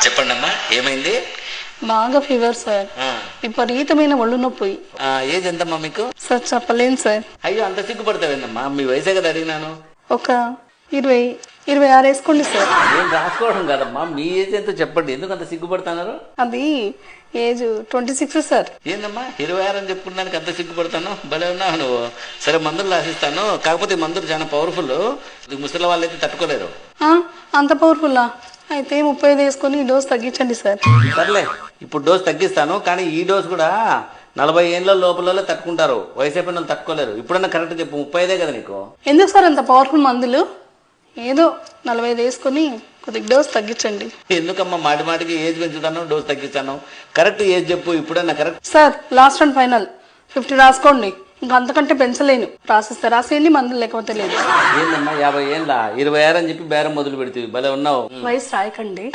చెప్పండి అమ్మా, ఏమైంది? బాగా ఫీవర్ సార్, విపరీతమైన ఒళ్ళు నొప్పి. ఏజ్ ఎంతమ్మా మీకు? సార్ చెప్పలేను సార్. అయ్యో, అంత సిగ్గుపడతావేందమ్మా? మీ వయసే కదా అడిగినాను. ఒక 26 వేసుకోండి సార్. ఏం రాసుకోవడం కాదమ్మా, మీ ఏజ్ ఎంతో చెప్పండి. ఎందుకు అంత సిగ్గుపడుతున్నారు? అది ఏజ్ 26 సార్. ఏందమ్మా 26 అని చెప్పుకున్నానికి అంత సిగ్గుపడతాను? భలే ఉన్నావు నువ్వు. సరే, మందులు రాసిస్తాను. కాకపోతే ఈ మందులు చాలా పవర్ఫుల్. ముసలి వాళ్ళైతే తట్టుకోలేరు. అంత పవర్ఫుల్లా? అయితే 35 వేసుకొని ఈ డోస్ తగ్గించండి సార్. సర్లే, ఇప్పుడు డోస్ తగ్గిస్తాను. కానీ ఈ డోస్ కూడా 40 ఏళ్ళ లోపల తట్టుకుంటారు. వయసు అయిపోయిన వాళ్ళు తట్టుకోలేరు. ఇప్పుడన్నా కరెక్ట్ చెప్పు, 35 కదా నీకు? ఎందుకు సార్ అంత పవర్ఫుల్ మందులు? ఏదో 45 వేసుకొని కొద్దిగా డోస్ తగ్గించండి. ఎందుకమ్మా మాటి మాటికి ఏజ్ పెంచుతాను, డోస్ తగ్గిస్తాను? కరెక్ట్ ఏజ్ చెప్పు, ఇప్పుడన్నా correct. Sir last and final 50 రాసుకోండి. ఇంకా అంతకంటే పెంచలేను. రాసిస్తే రాసేయండి, మందులు లేకపోతే లేదు. ఏందమ్మా 50 ఏళ్ళ 26 అని చెప్పి బేరం మొదలు పెడుతుంది. భలే ఉన్నావు. వయసు రాయకండి.